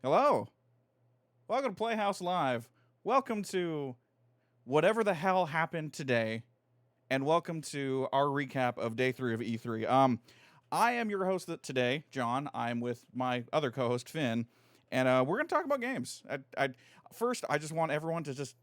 Hello. Welcome to Playhouse Live. Welcome to whatever the hell happened today, and welcome to our recap of day 3 of E3. I am your host today, John. I'm with my other co-host Finn, and we're gonna talk about games. First, I just want everyone to just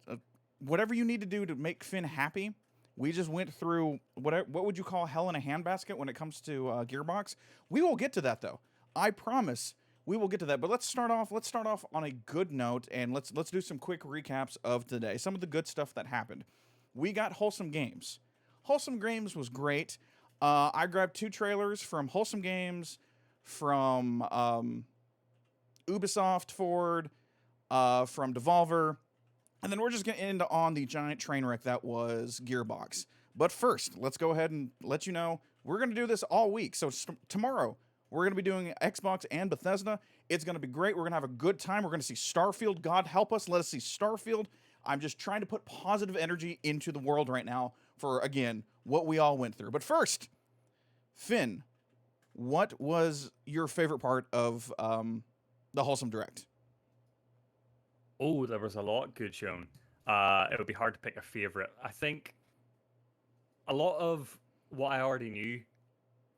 whatever you need to do to make Finn happy. We just went through what would you call hell in a handbasket when it comes to Gearbox. We will get to that though. I promise we will get to that. But let's start off. Let's start off on a good note, and let's do some quick recaps of today. Some of the good stuff that happened. We got Wholesome Games. Wholesome Games was great. I grabbed 2 trailers from Wholesome Games, from Ubisoft Forward, from Devolver, and then we're just going to end on the giant train wreck that was Gearbox. But first, let's go ahead and let you know we're going to do this all week. So tomorrow, we're going to be doing Xbox and Bethesda. It's going to be great. We're going to have a good time. We're going to see Starfield. God help us. Let us see Starfield. I'm just trying to put positive energy into the world right now for, again, what we all went through. But first, Finn, what was your favorite part of the Wholesome Direct? Oh, there was a lot good shown. It would be hard to pick a favorite. I think a lot of what I already knew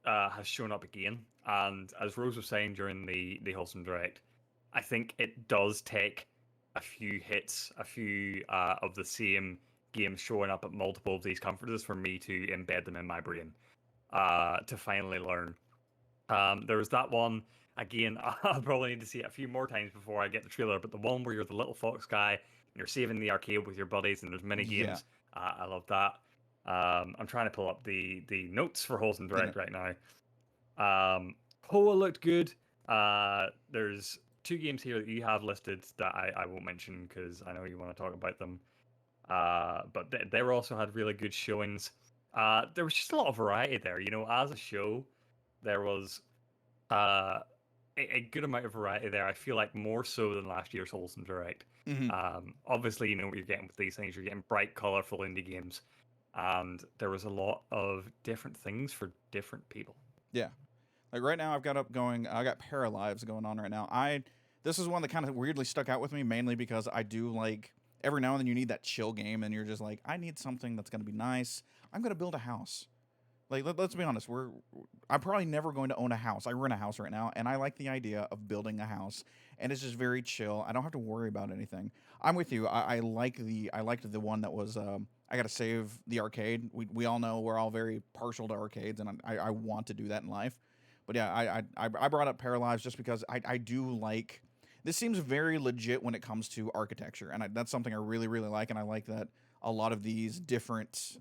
has shown up again. And as Rose was saying during the Wholesome Direct, I think it does take a few hits, a few of the same games showing up at multiple of these conferences for me to embed them in my brain to finally learn. There was that one. Again, I'll probably need to see it a few more times before I get the trailer, but the one where you're the little fox guy and you're saving the arcade with your buddies and there's mini Yeah, games. I love that. I'm trying to pull up the notes for Wholesome the Direct right now. Hoa looked good. There's 2 games here that you have listed that I won't mention because I know you want to talk about them. But they also had really good showings. There was just a lot of variety there. You know, as a show, there was uh, a good amount of variety there. I feel like more so than last year's Wholesome Direct. hmm Obviously, you know what you're getting with these things. You're getting bright, colorful indie games, and there was a lot of different things for different people. yeah. Like right now, I've got up going. I got Paralives going on right now. This is one that kind of weirdly stuck out with me, mainly because I do like every now and then you need that chill game, and you're just like, I need something that's gonna be nice. I'm gonna build a house. Like let's be honest, I'm probably never going to own a house. I rent a house right now, and I like the idea of building a house, and it's just very chill. I don't have to worry about anything. I'm with you. I liked the one that was I got to save the arcade. We all know we're all very partial to arcades, and I want to do that in life. But yeah, I brought up Paralyzed just because I do like. This seems very legit when it comes to architecture, and that's something I really really like, and I like that a lot of these different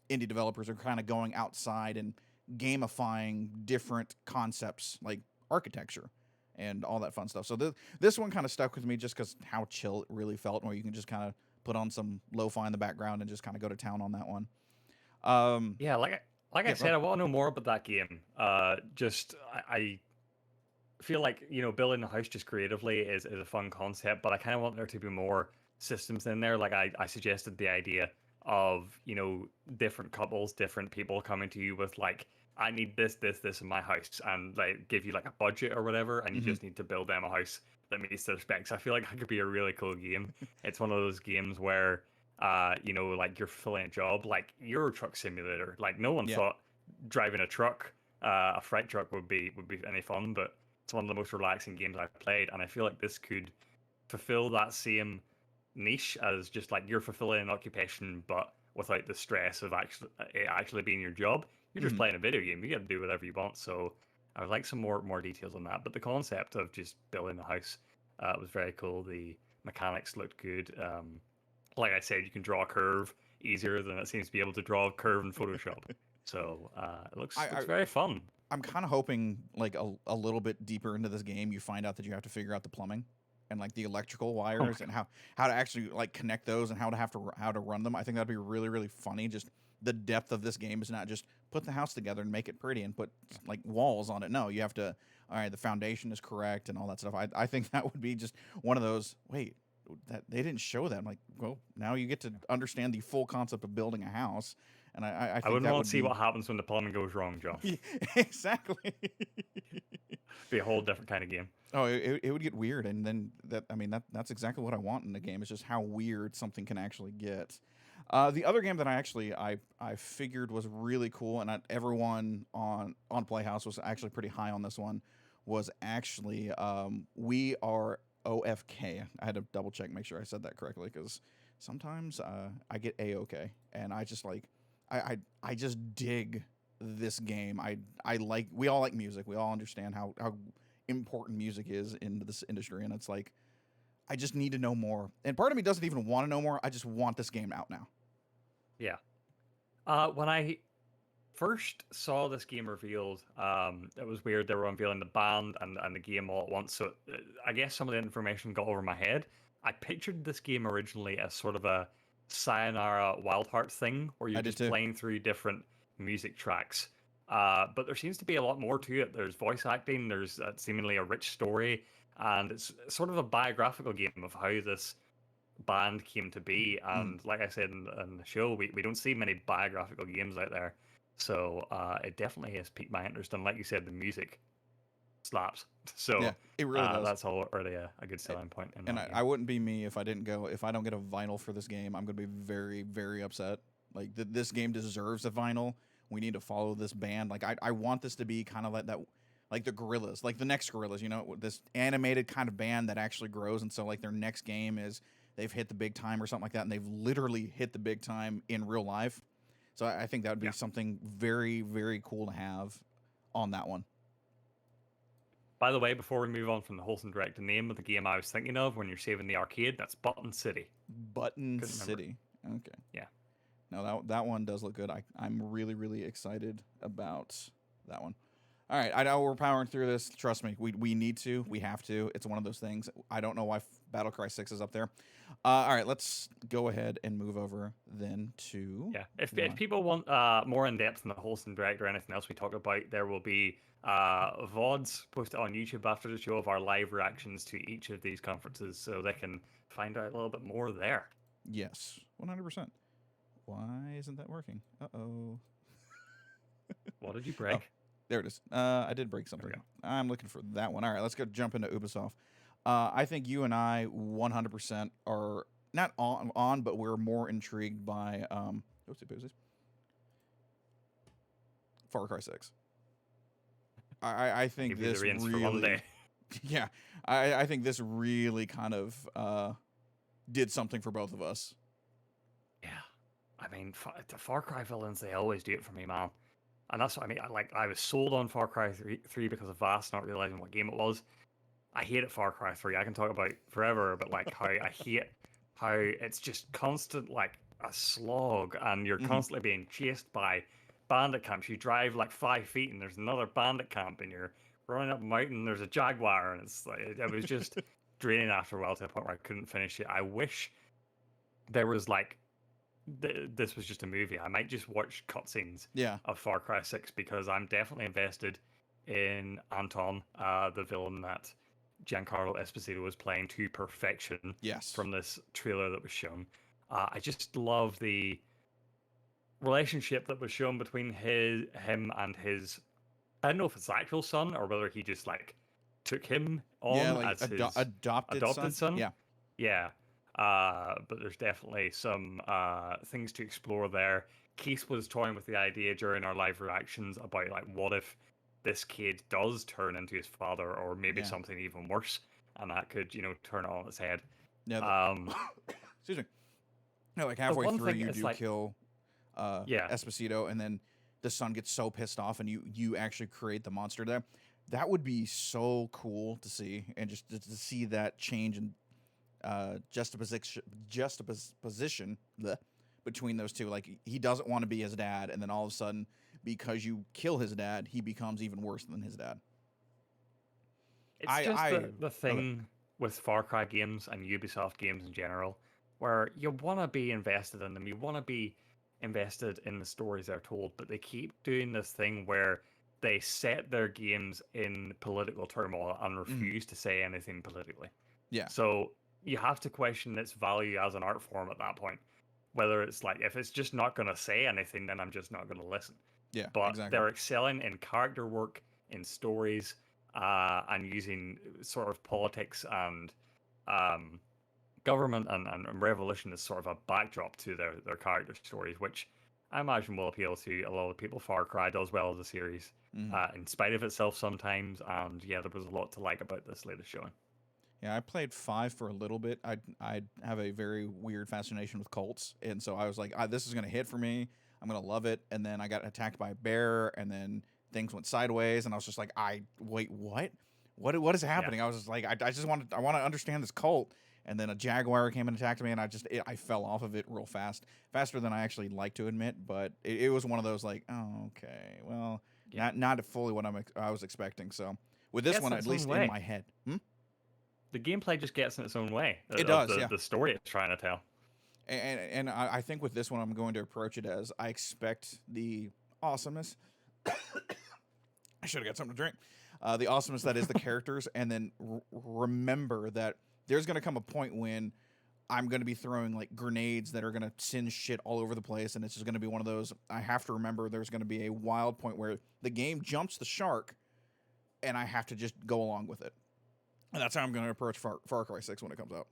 indie developers are kind of going outside and gamifying different concepts like architecture and all that fun stuff. So this one kind of stuck with me just because how chill it really felt, where you can just kind of put on some lo-fi in the background and just kind of go to town on that one. Um, Yeah, like I yeah, said, I want to know more about that game. Just I feel like building a house just creatively is a fun concept, but I kind of want there to be more systems in there. Like I suggested the idea of different couples, different people coming to you with like, I need this in my house, and like give you like a budget or whatever, and you hmm just need to build them a house that meets their specs. I feel like that could be a really cool game. It's one of those games where like you're fulfilling a job, like Euro Truck Simulator. Like no one yeah, thought driving a truck, a freight truck would be any fun, but it's one of the most relaxing games I've played, and I feel like this could fulfill that same niche as just like you're fulfilling an occupation, but without the stress of it actually being your job. You're just hmm playing a video game. You get to do whatever you want. So I would like some more details on that. But the concept of just building a house was very cool. The mechanics looked good. Like I said, you can draw a curve easier than it seems to be able to draw a curve in Photoshop. So it I, looks I very fun. I'm kind of hoping like a little bit deeper into this game, you find out that you have to figure out the plumbing and like the electrical Oh my wires and how to actually like connect those and how to run them. I think that'd be really really funny. Just the depth of this game is not just put the house together and make it pretty and put like walls on it. No, you have to. All right, the foundation is correct and all that stuff. I think that would be just one of those. Wait, that they didn't show that. I'm like, well, now you get to understand the full concept of building a house, and I I think wouldn't that want would to see be what happens when the plumbing goes wrong, Josh. exactly. Be a whole different kind of game. Oh, it would get weird, and then that I mean that's exactly what I want in the game. It's just how weird something can actually get. The other game that I figured was really cool, and everyone on Playhouse was actually pretty high on this one. Was actually We Are OFK. I had to double check, make sure I said that correctly, because sometimes I get A-OK, and I just like I just dig this game. I like we all like music. We all understand how important music is in this industry, and it's like I just need to know more. And part of me doesn't even want to know more. I just want this game out now. Yeah. When I first saw this game revealed, it was weird. They were unveiling the band and the game all at once. So I guess some of the information got over my head. I pictured this game originally as sort of a Sayonara Wild Heart thing, where I you're did just too. playing through different music tracks. But there seems to be a lot more to it. There's voice acting. There's seemingly a rich story, and it's sort of a biographical game of how this band came to be. Mm. And like I said in the show, we don't see many biographical games out there. So it definitely has piqued my interest. And like you said, the music slaps. Yeah, So it really does. that's already a good A- selling point in And that I game. wouldn't be me if I don't get a vinyl for this game. I'm gonna be very very upset. Like this game deserves a vinyl. We need to follow this band. Like I want this to be kind of like that, like the Gorillas, like the next Gorillas. You know, this animated kind of band that actually grows. And so like their next game is they've hit the big time or something like that, and they've literally hit the big time in real life. So I think that would be Yeah. something very very cool to have on that one. By the way, before we move on from the wholesome direct, the name of the game I was thinking of when you're saving the arcade, that's Button City. Button Couldn't remember. City. Okay. Yeah. No, that one does look good. I'm really really excited about that one. All right, I know we're powering through this. Trust me, we need to. We have to. It's one of those things. I don't know why Battlecry 6 is up there. All right, let's go ahead and move over then to Yeah. If one. people want more in depth in the wholesome direct or anything else we talk about, there will be VODs posted on YouTube after the show of our live reactions to each of these conferences, so they can find out a little bit more there. Yes, 100%. Why isn't that working? Uh-oh. What did you Oh, break? there it is. I did break There we something. go. I'm looking for that one. All right, let's go jump into Ubisoft. I think you and I 100% are not on, but we're more intrigued by oopsie poosies. Far Cry 6. I think Give you the this reins for one really, day. yeah, I think this really kind of did something for both of us. Yeah. I mean, the Far Cry villains, they always do it for me, man. And that's what I mean. I was sold on Far Cry 3 because of Vast, not realizing what game it was. I hated Far Cry 3. I can talk about forever, but like how I hate how it's just constant like a slog, and you're Hmm. constantly being chased by bandit camps. You drive like 5 feet and there's another bandit camp, and you're running up a mountain and there's a jaguar, and it's like it was just draining after a while to the point where I couldn't finish it. I wish there was like this was just a movie. I might just watch cutscenes Yeah. of Far Cry 6 because I'm definitely invested in Anton, the villain that Giancarlo Esposito was playing to perfection Yes. from this trailer that was shown. I just love the relationship that was shown between him and his. I don't know if it's actual son or whether he just like took him Yeah, on like as his adopted adopted son. son. Yeah. Yeah. But there's definitely some things to explore there. Keith was toying with the idea during our live reactions about like what if this kid does turn into his father or maybe Yeah. something even worse, and that could, turn it on its head. Yeah. Um, Excuse me. Yeah, like the halfway one through, thing you is do like, kill yeah, Esposito, and then the son gets so pissed off, and you actually create the monster there. That would be so cool to see, and just to see that change in juxtaposition bleh, between those two. Like he doesn't want to be his dad, and then all of a sudden, because you kill his dad, he becomes even worse than his dad. it's just I the okay. thing with Far Cry games and Ubisoft games in general, where you want to be invested in them, you want to be invested in the stories they're told, but they keep doing this thing where they set their games in political turmoil and Mhm. refuse to say anything politically. Yeah. So you have to question its value as an art form at that point. Whether it's like if it's just not going to say anything, then I'm just not going to listen. Yeah, But exactly. they're excelling in character work, in stories, and using sort of politics and um, government and revolution as sort of a backdrop to their character stories, which I imagine will appeal to a lot of people. Far Cry does well as a series, Hmm. in spite of itself sometimes, and yeah, there was a lot to like about this latest showing. Yeah, I played 5 for a little bit. I have a very weird fascination with cults, and so I was like, this is gonna hit for me. I'm gonna love it. And then I got attacked by a bear, and then things went sideways, and I was just like, I wait, what? What is Yeah, happening? I was just like, I just I want to understand this cult. And then a jaguar came and attacked me, and I fell off of it real fast, faster than I actually like to admit. But it was one of those like, oh, okay, well, yeah, not fully what I was expecting. So with this gets one, in at its own least in way. my head, The gameplay just gets in its own way it of does, yeah. the story it's trying to tell. And I think with this one, I'm going to approach it as I expect the awesomeness. I should have got something to drink. The awesomeness that is the characters, and then remember that there's going to come a point when I'm going to be throwing like grenades that are going to send shit all over the place, and it's just going to be one of those. I have to remember there's going to be a wild point where the game jumps the shark, and I have to just go along with it. And that's how I'm going to approach Far Cry 6 when it comes out.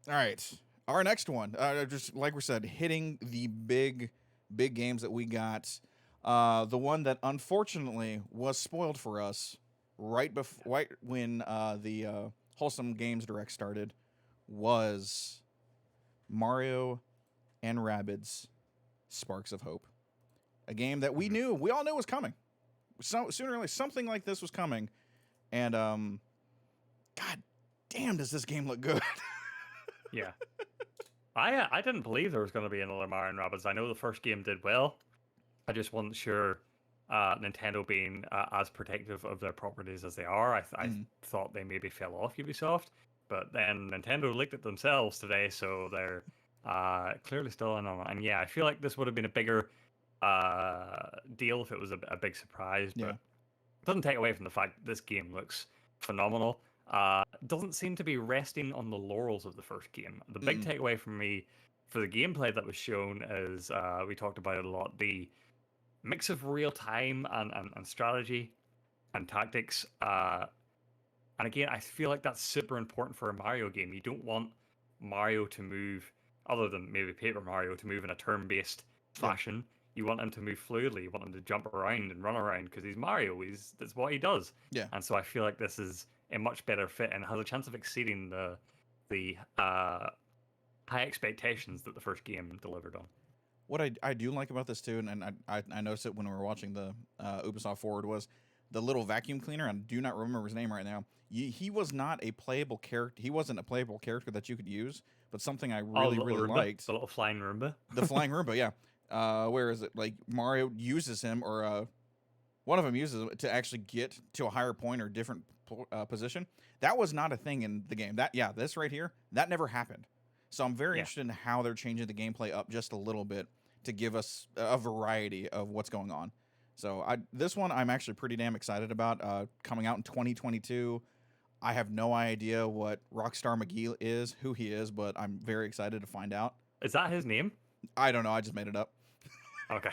All right. Our next one, just like we said, hitting the big games that we got. The one that unfortunately was spoiled for us right when the Wholesome Games Direct started was Mario and Rabbids Sparks of Hope. A game that Mhm. we all knew was coming. So, sooner or later, something like this was coming. And, God damn, does this game look good? Yeah. I didn't believe there was going to be another Mario and Rabbids. I know the first game did well. I just wasn't sure Nintendo being as protective of their properties as they are. I Mhm. thought they maybe fell off Ubisoft, but then Nintendo licked it themselves today, so they're clearly still in on it. And yeah, I feel like this would have been a bigger deal if it was a big surprise, but Yeah. it doesn't take away from the fact that this game looks phenomenal. Doesn't seem to be resting on the laurels of the first game. The big Mm-mm. takeaway from me for the gameplay that was shown is we talked about it a lot. The mix of real time and strategy and tactics. And again, I feel like that's super important for a Mario game. You don't want Mario to move, other than maybe Paper Mario, to move in a turn based Yeah. fashion. You want him to move fluidly. You want him to jump around and run around because he's Mario. That's what he does. Yeah. And so I feel like this is a much better fit and has a chance of exceeding the high expectations that the first game delivered on. What I do like about this too, and I noticed it when we were watching the Ubisoft Forward, was the little vacuum cleaner. I do not remember his name right now. He was not a playable character. He wasn't a playable character that you could use, but something I Oh, the really little really Roomba, liked. the little flying Roomba. The flying Roomba, yeah. Where is it? Like Mario uses him, or one of them uses him to actually get to a higher point or different position. That was not a thing in the game. This right here, that never happened. So I'm very Yeah. interested in how they're changing the gameplay up just a little bit to give us a variety of what's going on. So this one I'm actually pretty damn excited about. Coming out in 2022. I have no idea what Rockstar McGee is, who he is, but I'm very excited to find out. Is that his name? I don't know. I just made it up. Okay.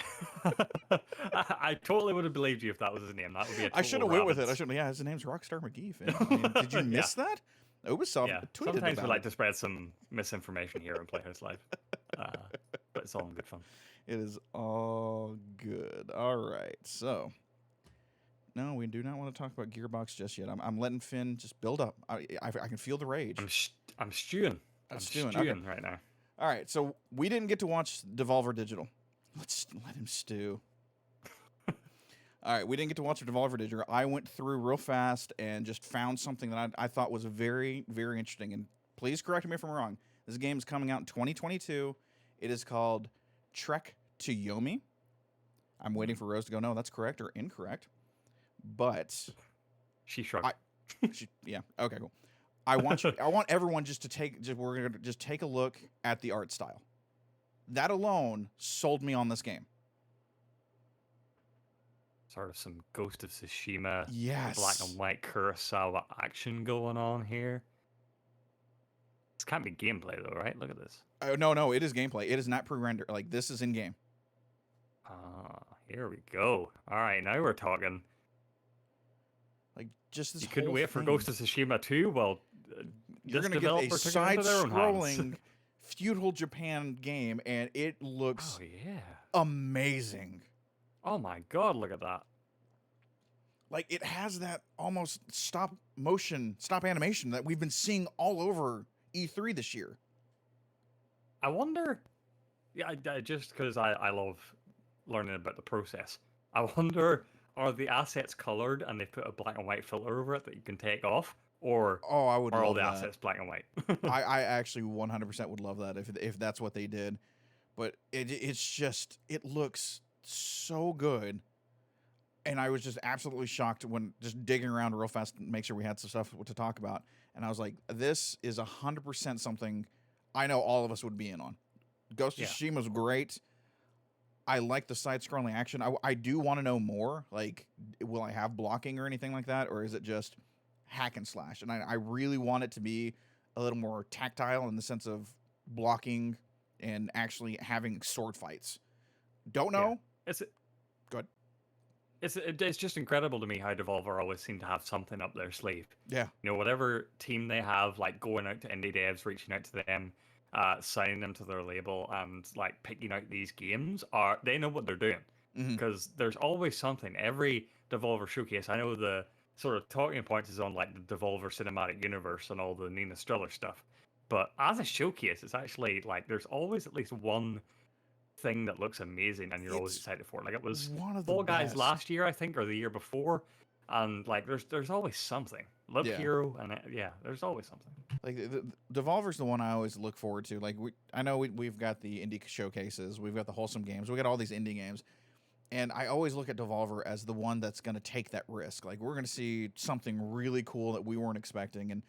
I totally would have believed you if that was his name. That would be a I should total have went with it. I rabbit. should. Yeah, his name's Rockstar McGee. Fam. I mean, did you Yeah, miss that? Ubisoft yeah. tweeted Sometimes we about like it. to spread some misinformation here on Playhouse Live, uh, but it's all in good fun. It is all good. All right. So, no, we do not want to talk about Gearbox just yet. I'm letting Finn just build up. I can feel the rage. I'm stewing. I'm Stewing. stewing Okay. right now. All right. So we didn't get to watch Devolver Digital. Let's let him stew. All right, we didn't get to watch Devolver Digital. I went through real fast and just found something that I thought was very, very interesting. And please correct me if I'm wrong. This game is coming out in 2022. It is called Trek to Yomi. I'm waiting for Rose to go, no, that's correct or incorrect. But She shrugged. yeah, okay, cool. I want everyone just to we're gonna just take a look at the art style. That alone sold me on this game. Sort of some Ghost of Tsushima, Yes. black and white Kurosawa action going on here. This can't be gameplay though, right? Look at this. No, it is gameplay. It is not pre-render. Like this is in game. Here we go. All right, now we're talking. Like just this You couldn't whole wait for thing. Ghost of Tsushima 2? Well, You're this gonna get a developer took it into their own hands. side-scrolling feudal Japan game, and it looks Oh yeah. amazing. Oh my god, look at that. Like it has that almost stop animation that we've been seeing all over E3 this year. I wonder. Yeah, just because I love learning about the process. I wonder, are the assets colored and they put a black and white filter over it that you can take off, or Oh, I would are all love the that. assets black and white? I actually 100% would love that if that's what they did. But it's just it looks so good. And I was just absolutely shocked when just digging around real fast to make sure we had some stuff to talk about. And I was like, this is 100% something I know all of us would be in on. Ghost of Yeah. Tsushima was great. I like the side-scrolling action. I do want to know more. Like, will I have blocking or anything like that? Or is it just hack and slash? And I really want it to be a little more tactile in the sense of blocking and actually having sword fights. Don't know. It's Good. it's just incredible to me how Devolver always seem to have something up their sleeve. Yeah. You know, whatever team they have, like going out to indie devs, reaching out to them, signing them to their label, and like picking out these games, they know what they're doing. Mhm. Because there's always something. Every Devolver showcase, I know the sort of talking points is on like the Devolver Cinematic Universe and all the Nina Striller stuff. But as a showcase, it's actually like there's always at least one thing that looks amazing and you're always It's excited for it. Like it was one of the Fall Guys best. last year, I think, or the year before. And like there's always something. Love Yeah. Hero, and yeah, there's always something. Like Devolver's the one I always look forward to. Like I know we've got the indie showcases, we've got the wholesome games, we got all these indie games, and I always look at Devolver as the one that's going to take that risk. Like we're going to see something really cool that we weren't expecting, and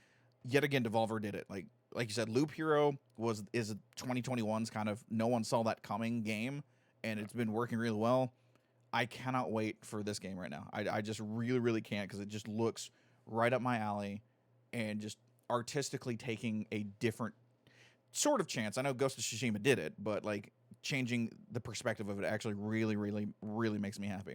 yet again, Devolver did it. Like you said, Loop Hero is 2021's kind of no one saw that coming game, and it's been working really well. I cannot wait for this game right now. I just really can't because it just looks right up my alley, and just artistically taking a different sort of chance. I know Ghost of Tsushima did it, but like changing the perspective of it actually really makes me happy.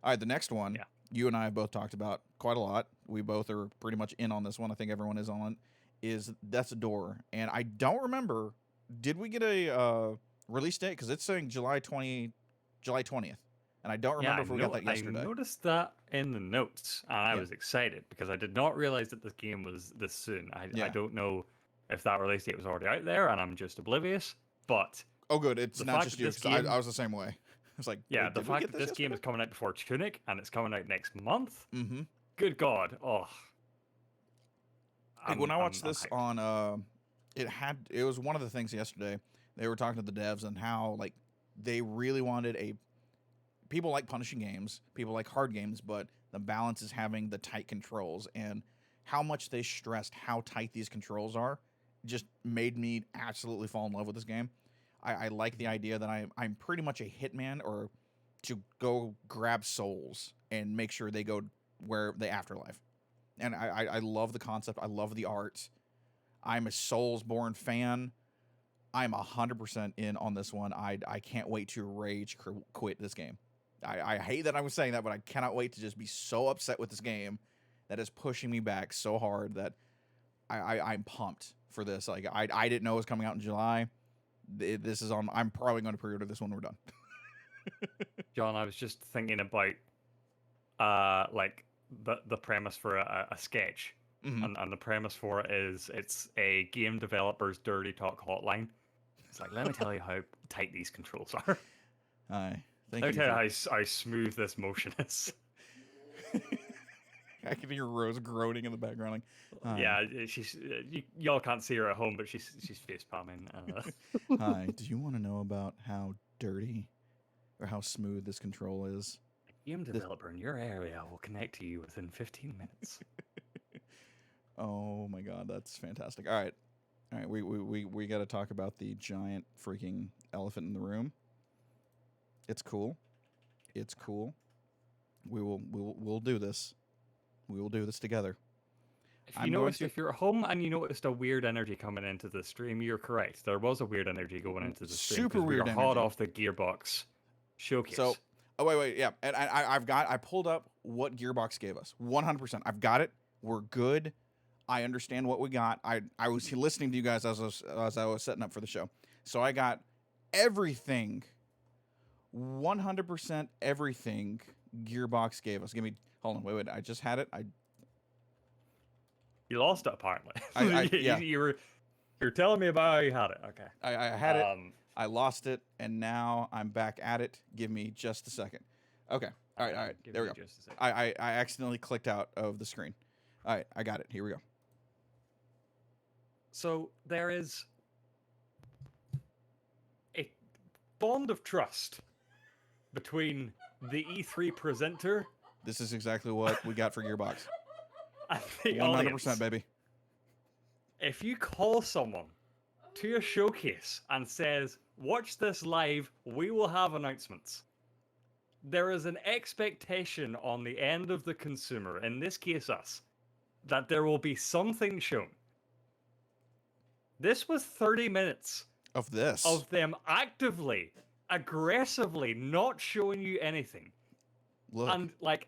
All right, the next one, Yeah. you and I have both talked about quite a lot. We both are pretty much in on this one. I think everyone is on it. Is Death's Door, and I don't remember. Did we get a release date? Because it's saying July 20th, and I don't remember if we got that yesterday. I noticed that in the notes, and I Yeah. was excited because I did not realize that this game was this soon. Yeah. I don't know if that release date was already out there, and I'm just oblivious. But Oh, good. It's the not fact just that you. this 'Cause game- I was the same way. It's like, yeah, wait, the did we fact get that this game is coming out before Tunic and it's coming out next month. Mm-hmm. Good God! Oh, Like when I watched I'm this hyped. on, it was one of the things yesterday. They were talking to the devs and how like they really wanted people like punishing games, people like hard games, but the balance is having the tight controls, and how much they stressed how tight these controls are just made me absolutely fall in love with this game. I like the idea that I'm pretty much a hitman, or to go grab souls and make sure they go where the afterlife. And I love the concept. I love the art. I'm a Soulsborne fan. I'm 100% in on this one. I can't wait to rage quit this game. I hate that I was saying that, but I cannot wait to just be so upset with this game that is pushing me back so hard that I'm pumped for this. Like I didn't know it was coming out in July. This is on. I'm probably going to pre-order this when we're done. John, I was just thinking about like the premise for a sketch. Mhm. And the premise for it is it's a game developer's dirty talk hotline. It's like, let me tell you how tight these controls are. Hi. Thank Let me you. tell you how smooth this motion is. I can hear Rose groaning in the background. Like, Yeah, she's y'all can't see her at home, but she's face palming. Hi. Do you want to know about how dirty or how smooth this control is? Game developer in your area will connect to you within 15 minutes. Oh my god, that's fantastic. All right. We got to talk about the giant freaking elephant in the room. It's cool. It's cool. We'll do this. We will do this together. If I'm going to. if you're at home and you noticed a weird energy coming into the stream, you're correct. There was a weird energy going into the stream Super because we are weird hot energy. off the Gearbox So, showcase. oh wait, yeah, and I pulled up what Gearbox gave us. 100%. I've got it. We're good. I understand what we got. I was listening to you guys as I was setting up for the show. So I got everything, 100% everything Gearbox gave us. Give me, hold on, wait. I just had it. You lost it apparently. Yeah. You're telling me about how you had it. Okay. I had it. Um. I lost it, and now I'm back at it. Give me just a second. Okay. All right. Give There we me go. just a second. I accidentally clicked out of the screen. All right, I got it. Here we go. So there is a bond of trust between the E3 presenter This is exactly what we got for Gearbox. and the 100%, audience. baby. If you call someone to a showcase and says, "Watch this live, we will have announcements," there is an expectation on the end of the consumer, in this case us, that there will be something shown. This was 30 minutes Of this. of them actively, aggressively not showing you anything. Look. And, like,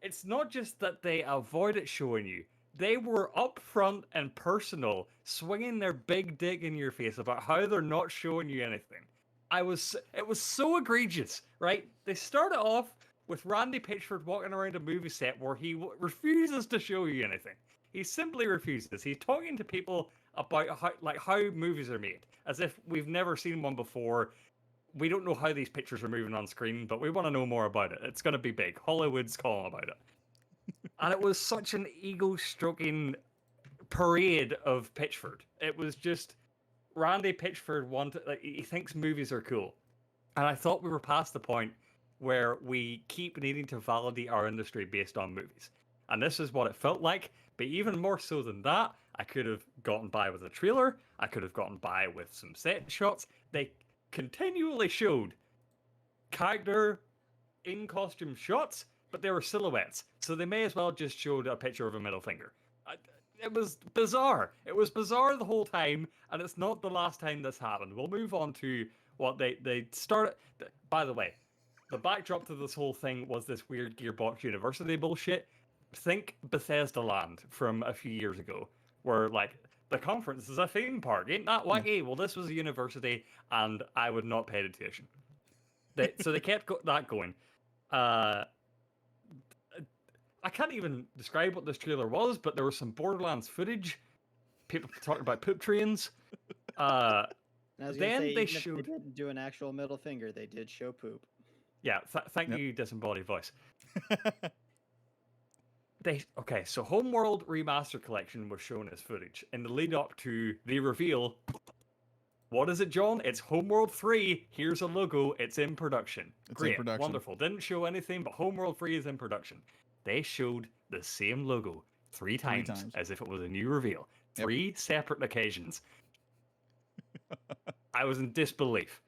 it's not just that they avoided showing you, they were upfront and personal, swinging their big dick in your face about how they're not showing you anything. It was so egregious, right? They started off with Randy Pitchford walking around a movie set where he refuses to show you anything. He simply refuses. He's talking to people about how movies are made, as if we've never seen one before. We don't know how these pictures are moving on screen, but we want to know more about it. It's going to be big. Hollywood's calling about it. And it was such an ego-stroking parade of Pitchford. It was just Randy Pitchford he thinks movies are cool. And I thought we were past the point where we keep needing to validate our industry based on movies. And this is what it felt like. But even more so than that, I could have gotten by with a trailer. I could have gotten by with some set shots. They continually showed character in costume shots, but they were silhouettes. So they may as well just showed a picture of a middle finger. It was bizarre. It was bizarre the whole time, and it's not the last time this happened. We'll move on to what they started. By the way, the backdrop to this whole thing was this weird Gearbox University bullshit. Think Bethesda Land from a few years ago, where like the conference is a theme park. Ain't that wacky? Well, this was a university, and I would not pay attention. So they kept that going. I can't even describe what this trailer was, but there was some Borderlands footage. People talking about poop trains. I was gonna Then say, they even if showed. they didn't do an actual middle finger, they did show poop. Yeah, thank you, disembodied voice. So Homeworld Remaster Collection was shown as footage in the lead up to the reveal. What is it, John? It's Homeworld 3. Here's a logo. It's in production. Great, in production. Wonderful. Didn't show anything, but Homeworld 3 is in production. They showed the same logo three times, as if it was a new reveal. Yep. 3 separate occasions. I was in disbelief.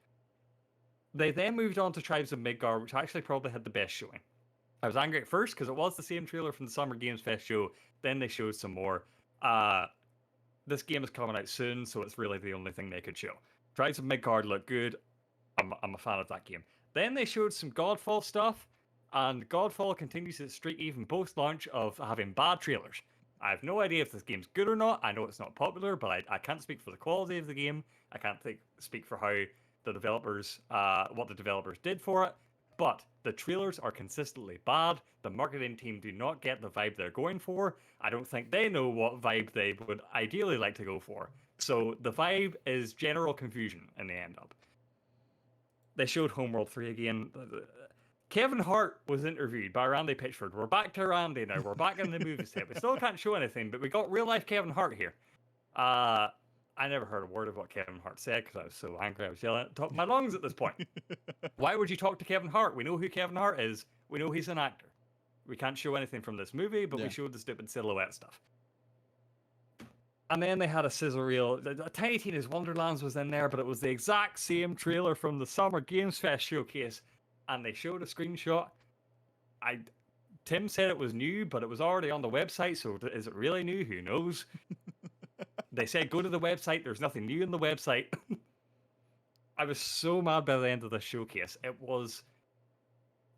They then moved on to Tribes of Midgard, which actually probably had the best showing. I was angry at first because it was the same trailer from the Summer Games Fest show. Then they showed some more. This game is coming out soon, so it's really the only thing they could show. Tribes of Midgard look good. I'm a fan of that game. Then they showed some Godfall stuff, and Godfall continues its streak even post-launch of having bad trailers. I have no idea if this game's good or not. I know it's not popular, but I can't speak for the quality of the game. I can't speak for how the developers, what the developers did for it. But the trailers are consistently bad. The marketing team do not get the vibe they're going for. I don't think they know what vibe they would ideally like to go for. So the vibe is general confusion in the end up. They showed Homeworld 3 again. Kevin Hart was interviewed by Randy Pitchford. We're back to Randy now. We're back in the movie set. We still can't show anything, but we got real life Kevin Hart here. I never heard a word of what Kevin Hart said because I was so angry I was yelling at the top of my lungs at this point. Why would you talk to Kevin Hart? We know who Kevin Hart is. We know he's an actor. We can't show anything from this movie, but we showed the stupid silhouette stuff. And then they had a sizzle reel. Tiny Tina's Wonderlands was in there, but it was the exact same trailer from the Summer Games Fest showcase. And they showed a screenshot. Tim said it was new, but it was already on the website. So is it really new? Who knows? They said go to the website. There's nothing new in the website. I was so mad by the end of the showcase. It was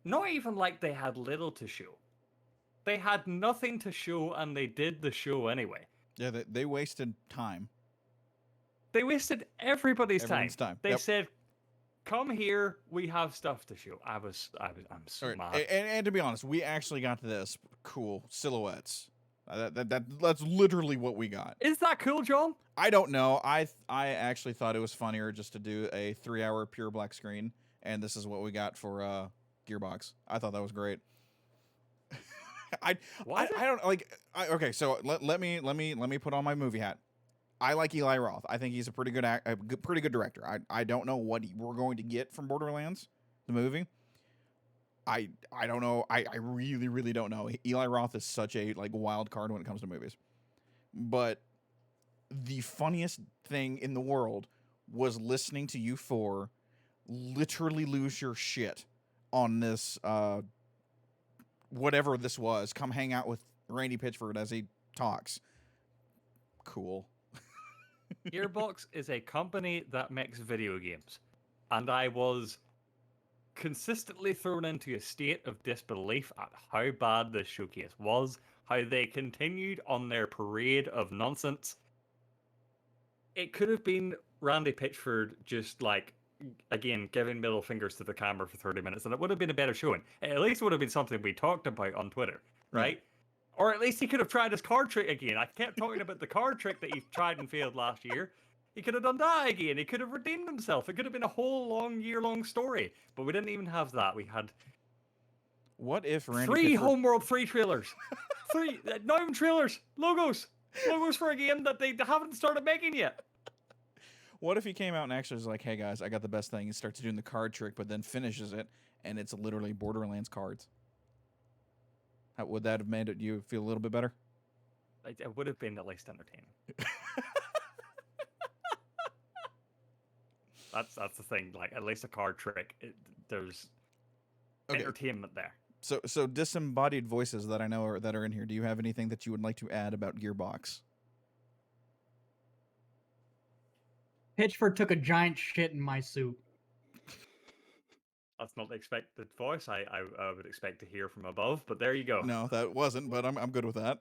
not even like they had little to show. They had nothing to show, and they did the show anyway. Yeah, they wasted time. They wasted everybody's Everyone's time. They Yep. said, "Come here, we have stuff to show." I'm so Alright, mad. And to be honest, we actually got this cool silhouettes. That's literally what we got. Is that cool, John? I don't know. I actually thought it was funnier just to do a 3-hour pure black screen, and this is what we got for Gearbox. I thought that was great. I don't like. Okay, so let me put on my movie hat. I like Eli Roth. I think he's a pretty good director. I don't know what we're going to get from Borderlands, the movie. I don't know. I really don't know. Eli Roth is such a like wild card when it comes to movies. But the funniest thing in the world was listening to you four literally lose your shit on this whatever this was. Come hang out with Randy Pitchford as he talks. Cool. Gearbox is a company that makes video games, and I was consistently thrown into a state of disbelief at how bad this showcase was, how they continued on their parade of nonsense. It could have been Randy Pitchford just like, again, giving middle fingers to the camera for 30 minutes, and it would have been a better showing. At least it would have been something we talked about on Twitter, right? Or at least he could have tried his card trick again. I kept talking about the card trick that he tried and failed last year. He could have done that again. He could have redeemed himself. It could have been a whole year-long story. But we didn't even have that. We had What if Randy 3 Pitchford... Homeworld 3 trailers. 3, not even trailers. Logos for a game that they haven't started making yet. What if he came out and actually was like, "Hey guys, I got the best thing." He starts doing the card trick, but then finishes it, and it's literally Borderlands cards. How, would that have made you feel a little bit better? It would have been at least entertaining. That's the thing. Like, at least a card trick. There's entertainment there. So disembodied voices that I know that are in here. Do you have anything that you would like to add about Gearbox? Pitchford took a giant shit in my soup. That's not the expected voice I would expect to hear from above, but there you go. No, that wasn't, but I'm good with that.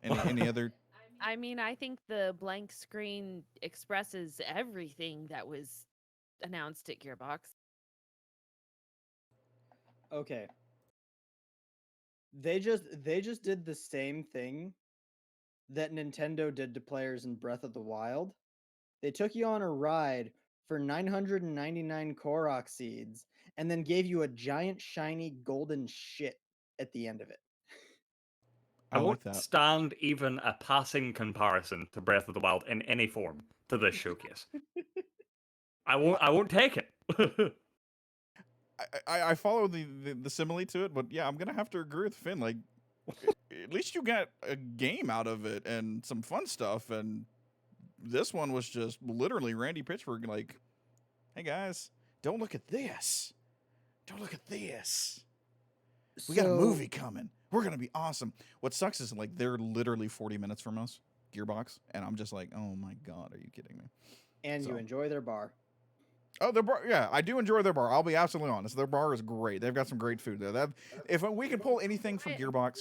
Any other? I mean, I think the blank screen expresses everything that was announced at Gearbox. Okay. They just did the same thing that Nintendo did to players in Breath of the Wild. They took you on a ride for 999 Korok seeds and then gave you a giant shiny golden shit at the end of it. I like won't that. stand even a passing comparison to Breath of the Wild in any form to this showcase. I won't take it. I follow the simile to it, but yeah, I'm gonna have to agree with Finn. Like, at least you got a game out of it and some fun stuff, and this one was just literally Randy Pitchford like, "Hey guys, don't look at this. Don't look at this. We got a movie coming. We're gonna be awesome." What sucks is like they're literally 40 minutes from us, Gearbox, and I'm just like, "Oh my god, are you kidding me?" And you enjoy their bar. Oh, their bar, yeah, I do enjoy their bar. I'll be absolutely honest. Their bar is great. They've got some great food there. If we can pull anything from Gearbox,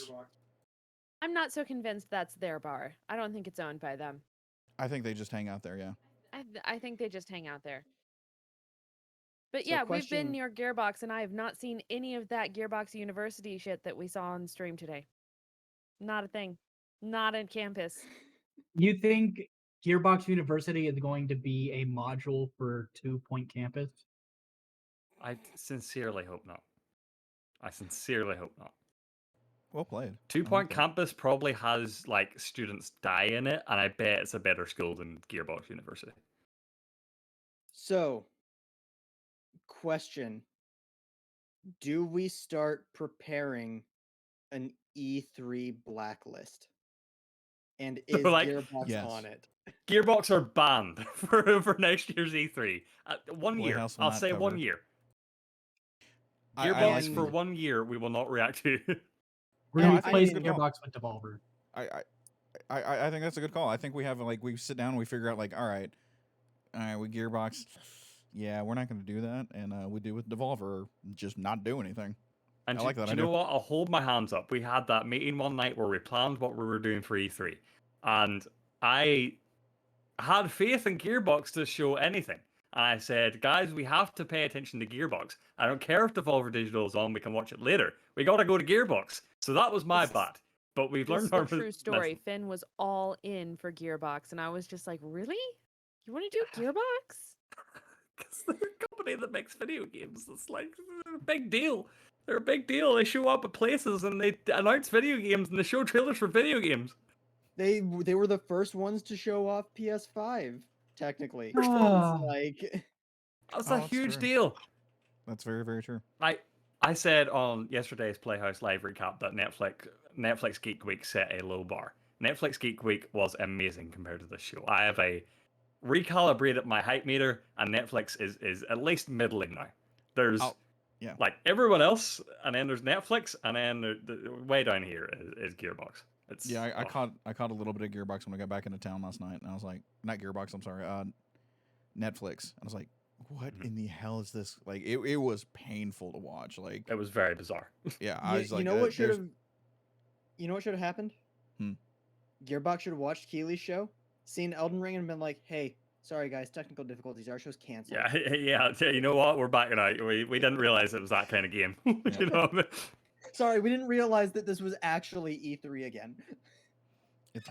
I'm not so convinced that's their bar. I don't think it's owned by them. I think they just hang out there. Yeah. I think they just hang out there. But So yeah, we've been question- near Gearbox, and I have not seen any of that Gearbox University shit that we saw on stream today. Not a thing. Not on campus. You think Gearbox University is going to be a module for 2 Point Campus? I sincerely hope not. I sincerely hope not. Well played. 2 I like Point that. Campus probably has like students die in it, and I bet it's a better school than Gearbox University. So, question. Do we start preparing an E3 blacklist? And is Like, Gearbox yes. on it? Gearbox are banned for next year's E3. 1 year. Playhouse will I'll not say 1 cover. year. I Gearbox like for the- 1 year we will not react to. We're No, gonna I think replace it's a good call. Gearbox with Devolver. I think that's a good call. I think we have like we sit down and we figure out like all right, we Gearbox. Yeah, we're not going to do that, and we do with Devolver, just not do anything. And I like that do you idea. know what? I'll hold my hands up. We had that meeting one night where we planned what we were doing for E3, and I had faith in Gearbox to show anything. And I said, guys, we have to pay attention to Gearbox. I don't care if Devolver Digital is on, we can watch it later. We got to go to Gearbox. So that was my This- bad. But we've This learned is our a true lesson. story. Finn was all in for Gearbox, and I was just like, really? You want to do Gearbox? Because they're a company that makes video games. It's like they're a big deal. They're a big deal. They show up at places and they announce video games and they show trailers for video games. They were the first ones to show off PS5, technically. Ah. Like, That's Oh, a that's huge true. deal. That's very, very true. I said on yesterday's Playhouse Live recap that Netflix Geek Week set a low bar. Netflix Geek Week was amazing compared to this show. I have recalibrated my hype meter, and Netflix is at least middling now. There's yeah. like everyone else, and then there's Netflix, and then way down here is Gearbox. It's Yeah, I oh, caught a little bit of Gearbox when I got back into town last night, and I was like, not Gearbox, I'm sorry, Netflix. I was like, what in the hell is this? Like, it was painful to watch. Like, it was very bizarre. yeah, I was like, you know what should there's- have, you know what should have happened? Hmm. Gearbox should have watched Keely's show, seen Elden Ring, and been like, "Hey, sorry guys, technical difficulties. Our show's canceled." Yeah. You know what? We're backing out. We didn't realize it was that kind of game. You know. Sorry, we didn't realize that this was actually E3 again. It's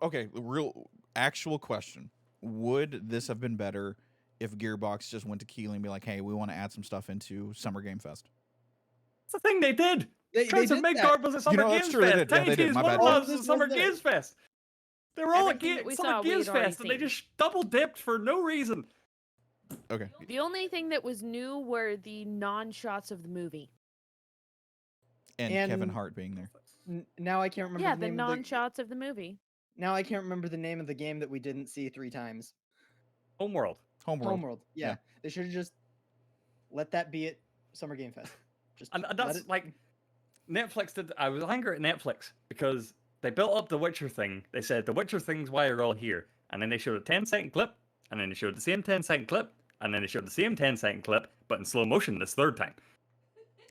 okay. Real actual question: would this have been better if Gearbox just went to Keighley and be like, "Hey, we want to add some stuff into Summer Game Fest"? It's the thing they did. They Transit did that. Midgard was at Summer that's Games true, they Fest. did. Yeah, Tiny they did. Tina's My bad. Wonderlands All was this at Summer was the- Games Fest. They were all at Everything that we Summer saw, we Games had already Fest, and they seen. just double dipped for no reason. Okay. The only thing that was new were the non-shots of the movie. And Kevin And- Hart being there. Now I can't remember Yeah, the the name of the. non-shots of the movie. Now I can't remember the name of the game that we didn't see 3 times. Homeworld. Homeworld. Homeworld. Yeah. Yeah. They should have just let that be at Summer Game Fest. Just And let that's it- like Netflix did. I was angry at Netflix because they built up the Witcher thing. They said the Witcher thing's why you're all here, and then they showed a 10-second clip, and then they showed the same 10-second clip, and then they showed the same 10-second clip, but in slow motion this third time.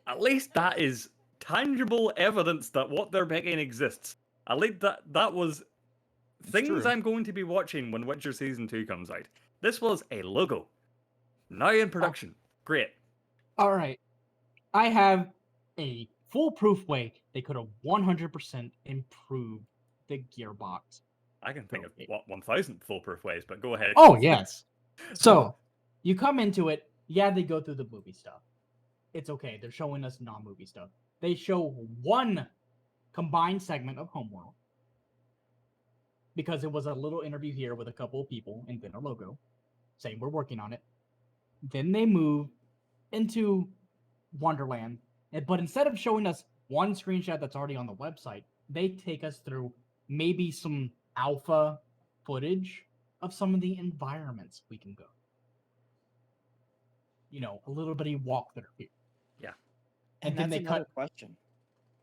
At least that is tangible evidence that what they're making exists. At least that was It's things true. I'm going to be watching when Witcher Season 2 comes out. This was a logo. Now in production. Great. All right, I have a foolproof way they could have 100% improved the Gearbox. I can think of 1,000 foolproof ways, but go ahead. Oh yes. So you come into it. Yeah, they go through the movie stuff. It's okay. They're showing us non-movie stuff. They show one combined segment of Homeworld because it was a little interview here with a couple of people and then a logo saying we're working on it. Then they move into Wonderland, but instead of showing us one screenshot that's already on the website, they take us through maybe some alpha footage of some of the environments we can go. You know, a little bitty walkthrough here. Yeah. And then that's they another cut. question.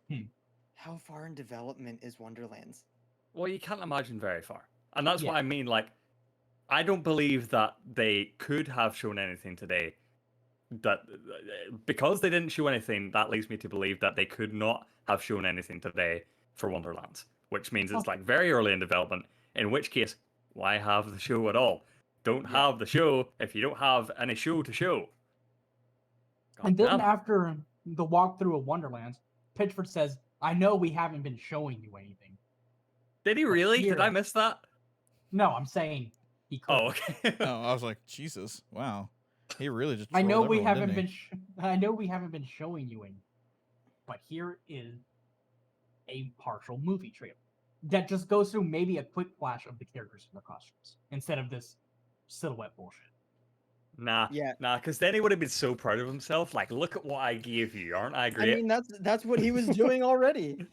Hmm. How far in development is Wonderlands? Well, you can't imagine very far. And that's what Yeah. I mean. Like, I don't believe that they could have shown anything today. That because they didn't show anything, that leads me to believe that they could not have shown anything today for Wonderlands, which means it's Oh. like very early in development. In which case, why have the show at all? Don't Yeah. have the show if you don't have any show to show. And God then damn it. after the walkthrough of Wonderlands, Pitchford says, I know we haven't been showing you anything. Did he really? Did I here- miss that? No, I'm saying he could. Oh, okay. Oh, I was like, Jesus, wow. He really just. I know trolled we everyone, haven't didn't been. I know we haven't been showing you any, but here is a partial movie trailer that just goes through maybe a quick flash of the characters and their costumes instead of this silhouette bullshit. Nah, Yeah. because then he would have been so proud of himself. Like, look at what I gave you, aren't I I great? mean, that's what he was doing already.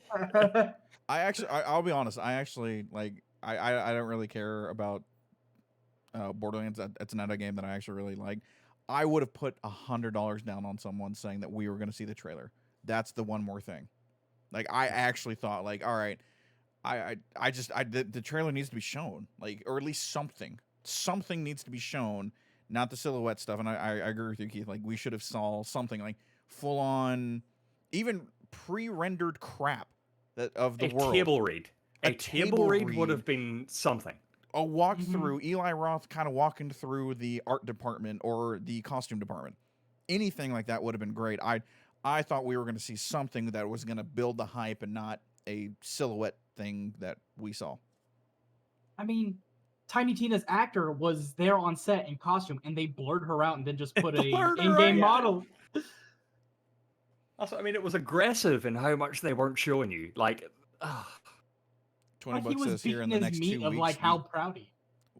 I'll be honest. I actually like. I don't really care about Borderlands. That's another game that I actually really like. I would have put $100 down on someone saying that we were going to see the trailer. That's the one more thing. Like I actually thought, like, all right, the trailer needs to be shown, like, or at least something. Something needs to be shown, not the silhouette stuff. And I agree with you, Keith. Like we should have saw something like full on, even pre-rendered crap that of the A world. table read. A A table table read would read. have been something. A walkthrough, Eli Roth kind of walking through the art department or the costume department. Anything like that would have been great. I thought we were going to see something that was going to build the hype and not a silhouette thing that we saw. I mean, Tiny Tina's actor was there on set in costume, and they blurred her out and then just put a Blurred her in-game out. model. That's what I mean. It was aggressive in how much they weren't showing you. Like, 20 Like he bucks was says here in beating the his next meat 2 of weeks. like how proud he.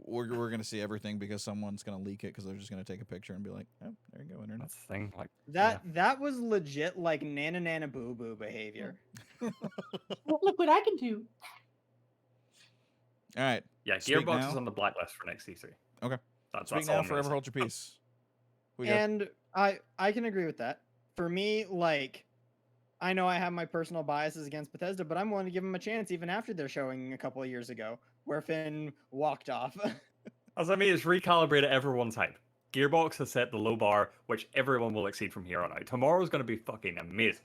We're going to see everything because someone's going to leak it because they're just going to take a picture and be like, oh, there you go, internet. that's the thing. Like That was legit like nana nana boo boo behavior. Well, look what I can do. All right. yeah, Speak Gearbox now. is on the blacklist for next E3. Okay. That's Speak all now, I'm gonna forever say. hold your peace. We got And I can agree with that. For me, like, I know I have my personal biases against Bethesda, but I'm willing to give them a chance even after their showing a couple of years ago, where Finn walked off. As I mean, it's recalibrated everyone's hype. Gearbox has set the low bar, which everyone will exceed from here on out. Tomorrow's going to be fucking amazing.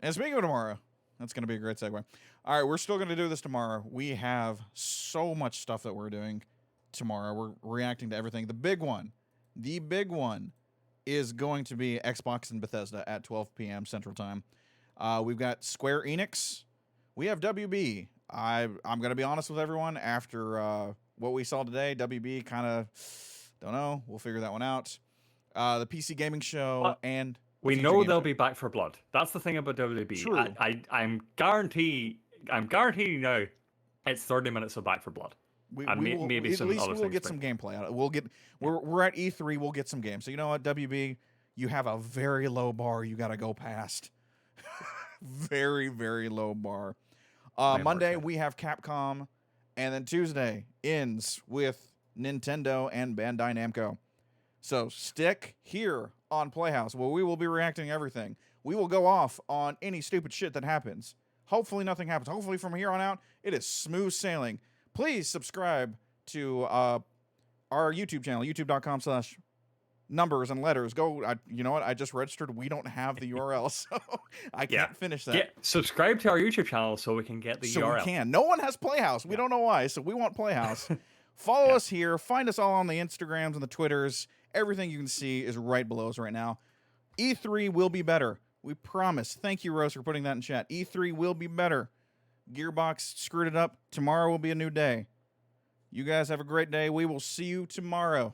And speaking of tomorrow, that's going to be a great segue. All right, we're still going to do this tomorrow. We have so much stuff that we're doing tomorrow. We're reacting to everything. The big one is going to be Xbox and Bethesda at 12 p.m. Central Time. We've got Square Enix. We have WB. I'm going to be honest with everyone. After what we saw today, WB kind of, don't know. We'll figure that one out. The PC Gaming Show Well, and... We Future know Game they'll Show. be back for blood. That's the thing about WB. True. I'm guaranteeing now it's 30 minutes of Back for Blood. And We will, maybe at some least other we'll things, get but- some gameplay out of it. We're at E3. We'll get some games. So you know what, WB, you have a very low bar. You got to go past. Very, very low bar. Monday we have Capcom, and then Tuesday ends with Nintendo and Bandai Namco. So stick here on Playhouse where we will be reacting to everything. We will go off on any stupid shit that happens. Hopefully nothing happens. Hopefully from here on out it is smooth sailing. Please subscribe to our YouTube channel, youtube.com/numbers and letters. Go, you know what? I just registered. We don't have the URL, so I can't finish that. Subscribe to our YouTube channel so we can get the So URL. we can. No one has Playhouse. We don't know why, so we want Playhouse. Follow us here. Find us all on the Instagrams and the Twitters. Everything you can see is right below us right now. E3 will be better. We promise. Thank you, Rose, for putting that in chat. E3 will be better. Gearbox screwed it up. Tomorrow will be a new day. You guys have a great day. We will see you tomorrow.